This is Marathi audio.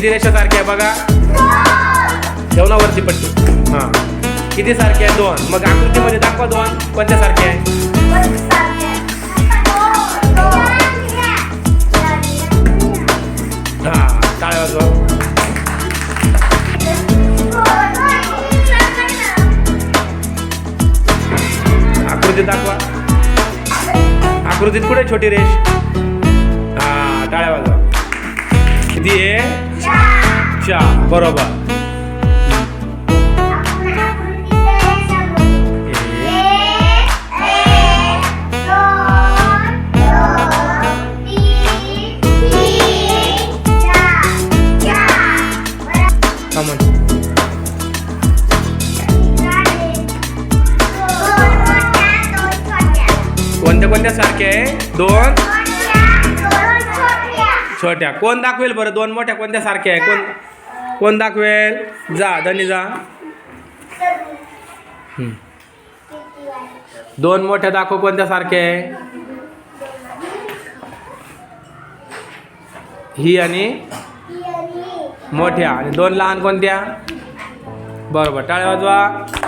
किती रेषा सारखी आहे बघा. ठेव ना वरची पट्टी. हां किती सारखे आहे 2. मग आकृतीमध्ये दाखवा 2 कोणत्या सारखे आहे. हां टाळ्या वाजवा. आकृतीत दाखवा. आकृतीत कुठे छोटी रेष. हां टाळ्या वाजवा. किती आहे 4 बरोबर. कोणत्या कोणत्या सारखे आहे 2 छोट्या. कोण दाखवेल बरं 2 मोठ्या कोणत्या सारख्या आहे. कोण दाखवेल. जा धनी जा. 2 मोठ्या दाखव कोणत्या सारखे आहे. ही आणि मोठ्या आणि 2 लहान कोणत्या. बरोबर टाळ्या वाजवा.